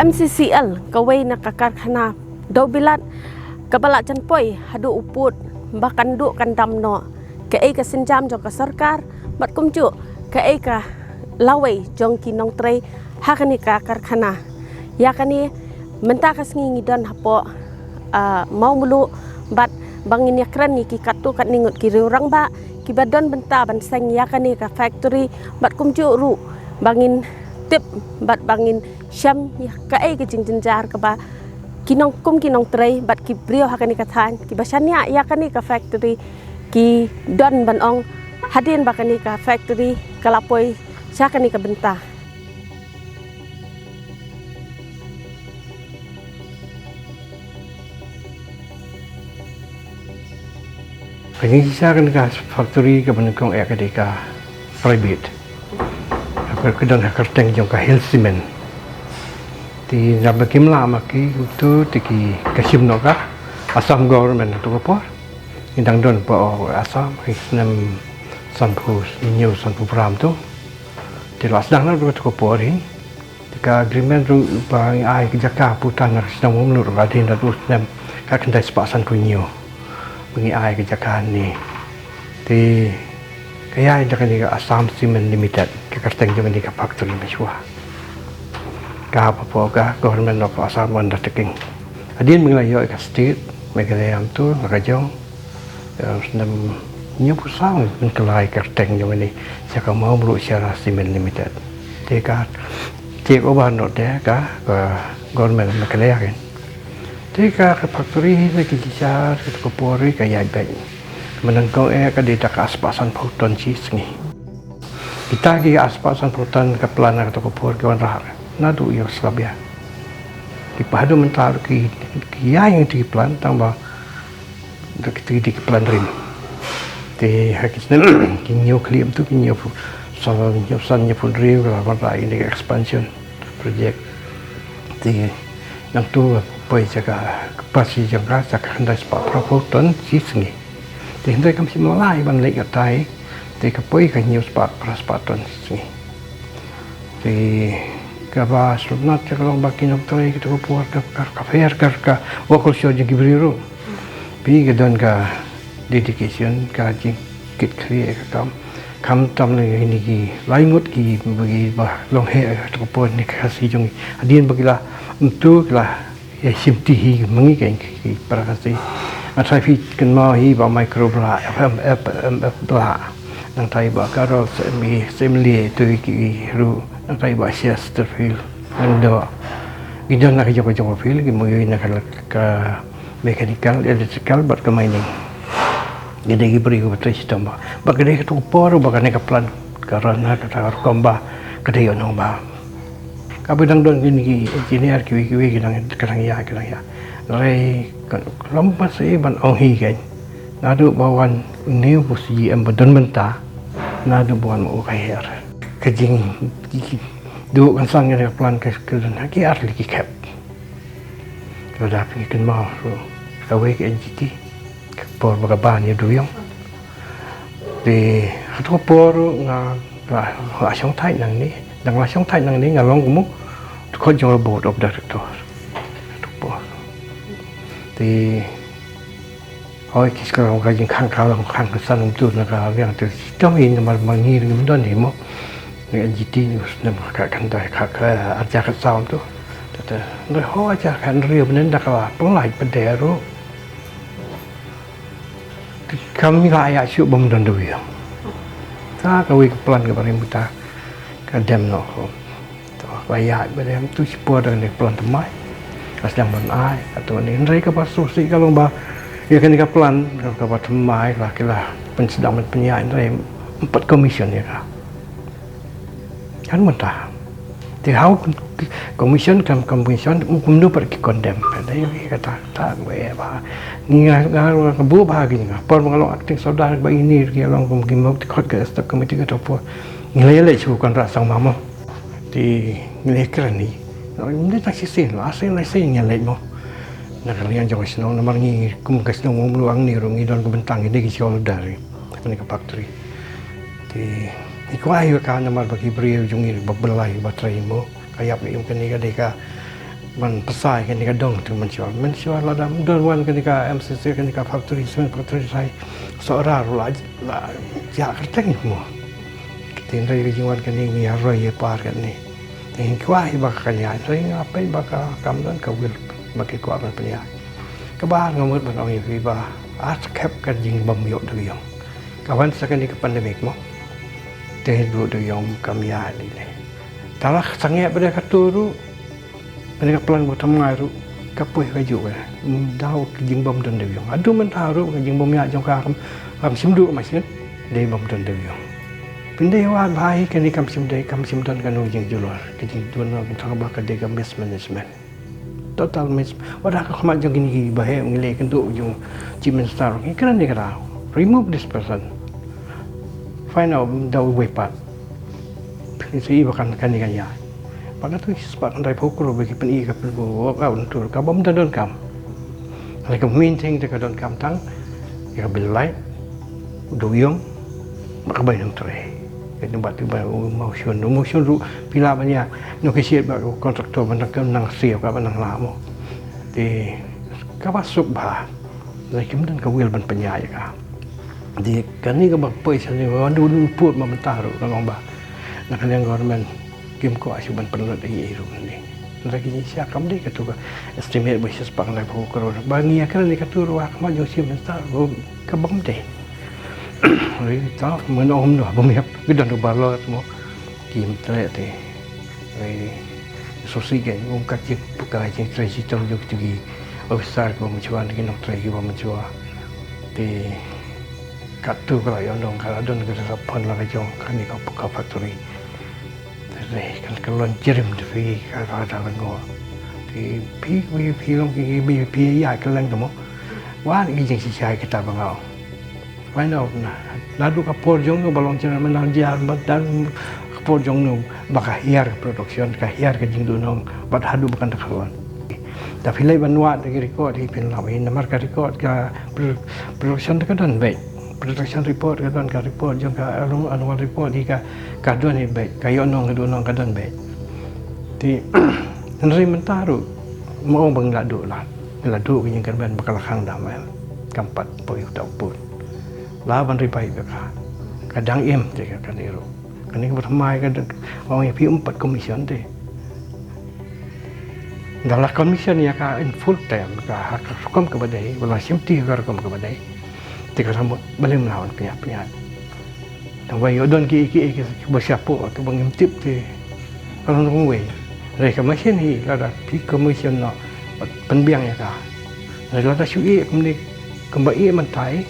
MCCL kawai na kakarkhana daw bilat kabala chan poi hadu uput bahkan du kan damno ke ka sinjam jong ka sarkar mat kumju ke ka lawai jong kinong trei hakani ka karkhana yakani menta kasngi dan hapo mau mulu bat bangin yakran ni ki katu kat ningut ki riurang ba ki badon benta ban seng yakani ka factory bat kumju ru bangin tip bat bangin syam ka ke jinjar ka ba kinong kinong trei bat ki brio hakani ka than ki basanya yakani ka factory ki don ban ong hadin bakani ka factory kalapoi syakani ka benta. Pengisaran ka factory ka benukong ka private. Aku kedon kerteng jong ka Hill Cement. Ti nabakim lama ki itu tiki kasim noka Assam government tu apa? Indang don po Assam kisnem sanpu new sanpu pram tu. Ti lasdang na tu ko rin. Tika agreement ru bang ai kijaka putan na sedang umlur radin da tu nem ka kendai sepasan ku new. Bengi ai kejakaan ni di kaya ada kan juga Assam Cement Limited kekerteng juga di factory mesua ka apa ka government of Assam undertaking adin menglayo ka state megalayam tu nakajong senam nyu pusang kelai kerteng juga ni siapa mau bulu secara Cement Limited teka cek oban not dia ka government megalayam Jika ke factory ni kisah ke Kapolri kaya baik menengkau ke di tak aspasan pautan cis ni kita ke aspasan pautan ke pelana ke Kapolri kawan rahar nadu yo selabia di padu mentar ki yang di plan tambah di plan rim di hakisnya kinyo kliam tu kinyo sannya pun rio kawan rahar ini expansion project di yang tu boleh jaga pasti jaga hendak sepak proposal sisngi. Di hendak kami mulai ban lagi katai, di kapoi kan news sepak proposal sisngi. Di kaba sunat jaga long baki nak try kita buat ka fair ka wakil show jadi beriru. Pi kedon ka dedication ka jing kit clear ka kam tam ni ki laingut ki bagi bah long he tu pun ni kasih jong adin bagilah untuk lah ya simti mengikan ki prakasi atrafi kan mau hi ba microbla bla nang tai ba karo semi semli tu ki ru nang tai ba chesterfield ando idon nak joko fil ki moy nak ka mechanical electrical bat ka mining gede ki beri ko tres tamba ba gede tu por ba ka plan karana ka ta komba gede yo no ba kabidang don gini engineer kiwi kadang ya rai lompat sih ban onghi kan nadu bawan new pusi embedon menta nadu bawan mau kayer kejing dua kan sang yang plan ke lagi arli ki cap kalau dah pergi kan mau kawe ke NGT por bagaban ya duyong di hatu por nga asong thai nang ni dang asong thai nang ni ngalong kumuk ko jong board of director tu po di oi kis ka ka jing khang ka lang khang san tu na ka yang tu tong in ma mangi rim don ni mo ni NGT ni usna ka kan dai ka arja ka saum tu ta no ho aja kan rio nen da ka plai pedero kami la ya syu bom don du ya ta ka wi plan ka bari muta ka dem no bayar berdem tu sepuluh dengan pelan temai asal mana atau ni mereka pasusi kalau bah ya kan pelan kalau temai lah kira pensedang penyiaran mereka 4 komision ya kan mentah di hau komision kan komision hukum tu pergi kondem ada yang kata tak boleh bah ni ngar kebu bahagian por mengalung aktif saudara bagi ini kalau mungkin mau dikot ke setiap komiti ke apa nilai cukup rasang mama di nilai ni, ini tak sih lah, asal yang lain mo. Nak kalian jangan senang, nampak ni, kumkas senang meluang ni, rungi dan kebentang ini kisah dari, ni ke factory. Di, ikuah juga kan nampak bagi beri ujung ini berbelai baterai mo, kayak yang kini kadeka มันpasai kan nika dong tu mencual la dam don wan kan nika MCC kan nika factory sai seorang la ja kerteng mo kitin rai ke jiwan kan ni aroi par kan ni ting kwai ba kan ya rai ngapai ba ka kam don ka wil ba ke kwa ban pnya ka ba ngamut ban oi vi ba at kep kan jing bam yo du yong kawan sakan nika pandemic mo te du du yong kam ya ni le talah sange pada katuru mereka pelan buat tamai ru kapuh kaju dau jing bom dan dewi adu mentaru jing bom ya jong kam simdu masin dei bom dan dewi pindai wan bahai kan ni kam simdan kan jing julor jing julor kan ba ka dega mismanagement total mis wadah ka khama jong gini bahai ngile kan tu jong chimen star ni kan ni kara remove this person find out the way path ini bahkan kan ni kan ya pada tu sebab andai pukul bagi peni ke perlu kau untuk kau bom dan kam kalau kau maintain dekat don kam tang ya belai doyong maka baik yang terai itu batu baru motion ru pila banyak no kesiat baru kontraktor banyak nang siap kau nang lama di kau masuk bah dari kemudian kau wil ban penyai kah di kan ni kau berpoi sini wandu put mementah ru kau bah nak yang government kim ko asuban penlut ai iru ni lagi ni sia kam dei katu estimate basis pang lai phu kro bangi akan ni katu ruah ma jo sim sta go ka bom dei ri ta men om no bom yap gidan do barlo mo kim tre te ri so si ge um ka chi puka chi tre chi tong jo ti obstar ko mo chuan ki no tre ki bo mo chua te katu ka yo dong ka don ka sa pon la jo ka ni ka puka factory kan kalon jerim tu fi ada lengo di pi long pi ya kelang tu mo wah ni jeng si chai kita bangau why no ladu kapor jong no balong jeram nang jar dan kapor jong no bakahiar production kahiar ke jing dunong bat hadu bukan kawan tapi lai banwa de record hi pin lawi namar ka record ka production ka don baik production report ka don ka report jong ka annual report hi ka don ni baik ka yo nong ka don baik ti nri mentaru mau bang ladu ke yang kan ban bakal khang damai kampat poi tau pun la ban ri bai ka kadang em je ka kan ero kan ni bermai ka orang yang pi 4 komision te dalam komision ya ka in full time ka hak kom ke badai wala simti ka kom ke badai tiga rambut boleh melawan penyak dan wai odon ki bersiapo ke bangim tip te kalau nong wei reka mesin hi lada pi komision no penbiang ya ka lada sui kemni kembai mentai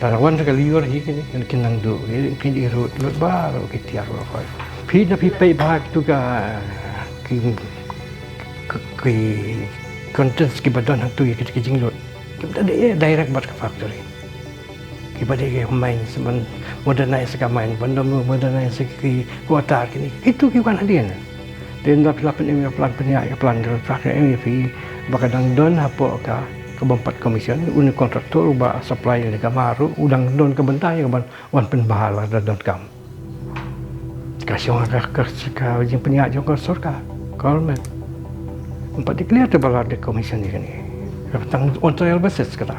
tarawan sekali yor hi kini kinang do kin irut lot baru kitiar ro koi pi na pi pei bag tu ka ki contents ki badan tu ya ki jinglot kita direct buat ke factory kepada ke main semen modernize ke main benda modernize ke kuota kini itu kiwan hadian dan dapat ini plan penyak plan praktek ini fi bakadang don apa ka kebompat komision un kontraktor ubah supply ni kamaru udang don ke bentai ke wan penbahala don kam kasih ka jing penyak jong sorka government empat declare tu bala de komision ni tentang on trial basis kata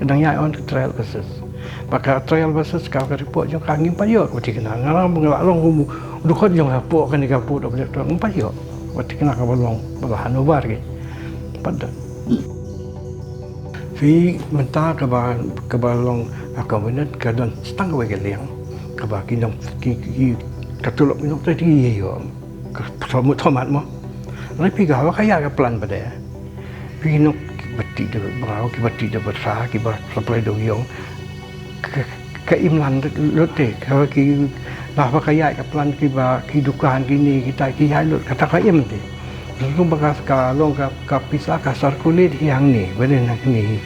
kadang ya on trial basis maka trial basis kau report jong kangim payok wati kena ngalang mengalong dukot jong hapo kan dikapu dok lek tong payok wati kena ka balong balahan ubar ke pada fi menta ka balong akamunat ka don stang we geleng ka ba kinong ki katulok minok tadi yo ka samut tomat mo lai pi ga kaya ka plan pada pi nok bati de bau ki bati de bersa ki bar supply do yong keimlan lote kalau ki lah kaya ke plan ki ba ki dukan gini kita ki halot kata kaim te lalu bagas ka long ka pisa ka circulate yang ni benen nak ni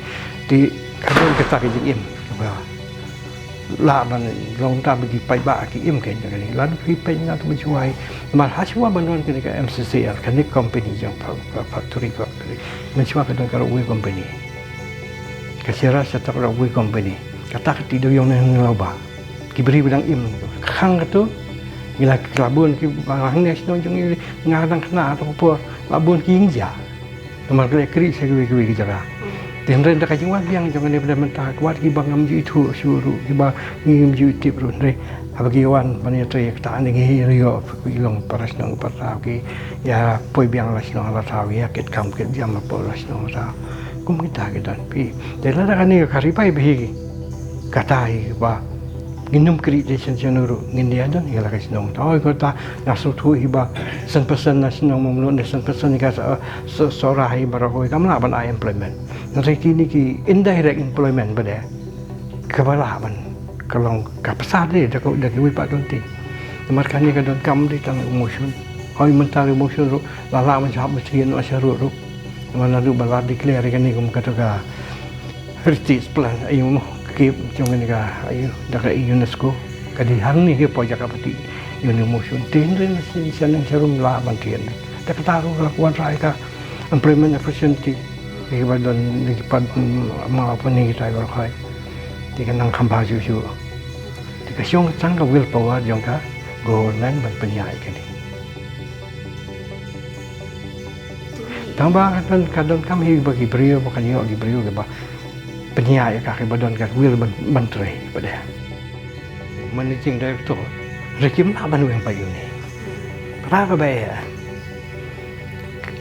di kadang kita ki im ba la ban long ta bagi pai ba ki im ke ni lan ki pai na tu chuai mal haswa banon ki ka MCCL kan ni company jang factory mencuba kadang karo we company kasira setak ro we company kata tidur yang ngeloba kiberi bidang im khang tu gila kelabun ki barang ni sino jong ngadang kena atau apa labun ki ingja Nomor kri saya gue jaga. Dan renda kajing wan biang jangan daripada mentah kuat ki bangam ju itu syuru ki ba ngim ju tip run re abagi wan mani tre ta ni hi rio ki long paras nang parta ki ya poi biang las nang la tawi ya ket kam ket jam apa las nang ta kum kita ke dan pi de la kan ni kari pai bi katai ba ginum kri de sen senuru ngin dia dan ya la kas nang ta ko ta nasu thu hi ba sen person nas nang mom ne sen person ni ka sora hi barahoi kam la ban employment nanti kini ki indirect employment pada kebalahan kalau kapasar dia dah wipat donti markan ni kadon kam di tang emotion hoi mental emotion ru lala menjawab mesti no asyaru ru mana lu balad declare kan ni kum kata ka heritage plan ayu mo keep jong ni ka ayu dak UNESCO kadi hang ni ke pojak apati emotion tin ren sian serum la bantian dak taru lakuan rai ka employment efficiency iba don nagipad mga paningit tayo kay di ka nang kambasyo siyo di ka siyong sang ka willpower yung ka government magpanyay ka ni tamba kadon kami bagi brio bukan yo gibrio ba panyay ka kay badon ka will mantray pada managing director rekim na ban weng pa yun ni para ba ya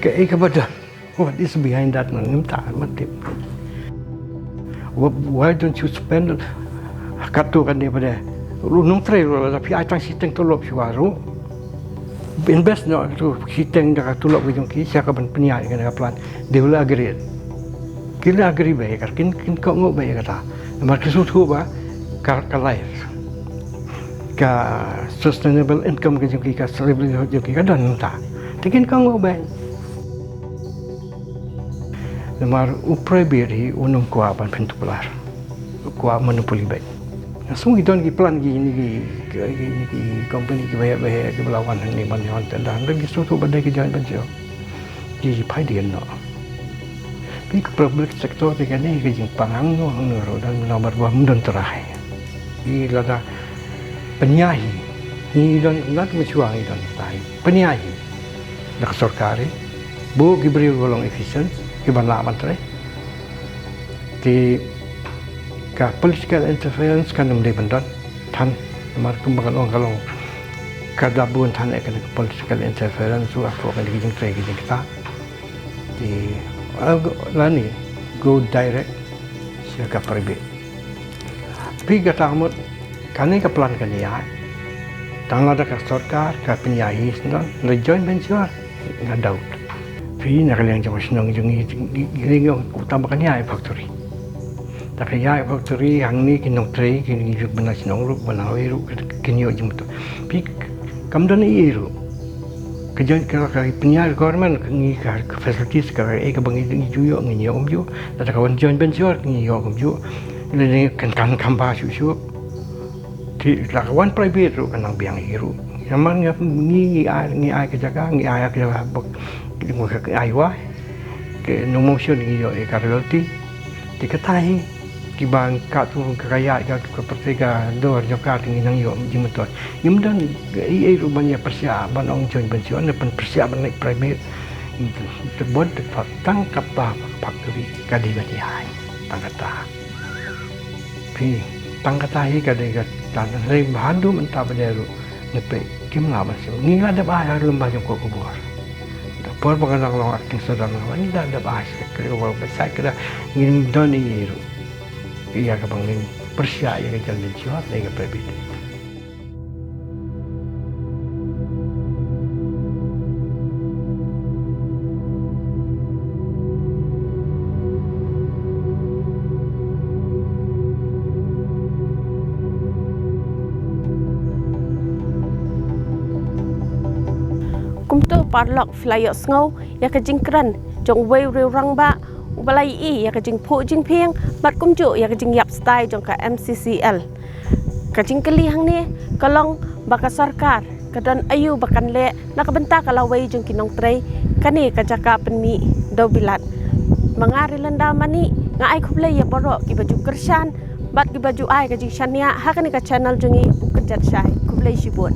kay ka badon. What is behind that? Why don't you spend katu kan dia pada nung trail tapi ai tang siteng tolop siwaru invest no tu siteng dah tolop ke jongki siapa ban peniai kan plan dia ula agree kila agree baik kin kau ngok baik kata mar kesu tu ba ka life ka sustainable income ke jongki ka stable jongki ka dan ta tikin kau ngok baik Namar upray beri unong kuah pan pentular, kuah monopoli baik. Semua itu ni plan gini company kebaya ke belawan ni mana yang dan lagi suatu badai ke jalan penjau. Jadi pai dia no. Ini public sektor ni kan ni ke pangang no hangero dan nomor dua mundan terakhir. Ini lada penyahi. Ini dan nak mencuang ini dan tahi penyahi. Nak sorkari, bu gibri golong efisien. Iban laman tre di ka political interference kan mde bandan tan mar kumbakan ong kalong kada bun tan ek political interference su afro kan diging tre ging kita di lani go direct sia ka private pi ka tamut kan ka plan kan ya tang ada ka sarkar ka penyahi dan le joint venture ngadaut Pi nak liang jauh senang jungi gini utamakan ya factory. Tak ya factory yang ni kinong tray kini juga benar senang ru benar ru kini ujung tu. Pi kamdan ni ru. Kerja kalau penyar government ni facilities kalau ke bangi ni juyo ni yo umju. Tak kawan joint venture ni yo umju. Ini kan kamba susu. Ti lawan private ru kan biang ru. Yaman ni ai kejaga ni ai kejaga ke aywa ke nomotion ni yo ka royalty dikatai ki bang ka tu kaya ka pertega dor jo ka tingin nang yo jimetot yumdan ai rubanya persiapan ong join pensiun depan persiapan naik primate terbot tang kapah factory ka di bani hai tangkata pi tangkata hi ka de ka tan rei bandu mentah badaru nepe kim ngaba si ni ada ba lembah jong ko kubur por pengenang long acting sedang ni dah ada bahas ke orang besar ke dah ingin doni itu iya ke bang ini persia ya ke jalan jiwa lagi ke berbeda kumto parlok flyok ngau ya ka jingkran jong wei riu rang ba ubalai i ya ka jing phu jing phieng bat kumju ya ka jing yap style jong ka MCCL ka jing kali hang ni kalong baka sarkar kadon ayu bakan le nakabenta kala wei jong kinong trei kani ka jaka peni do bilat mangari lenda mani nga ai khuble ya borok ki baju kersan bat ki baju ai ka jing shania ha kani ka channel jongi ukerjat syai khuble sibut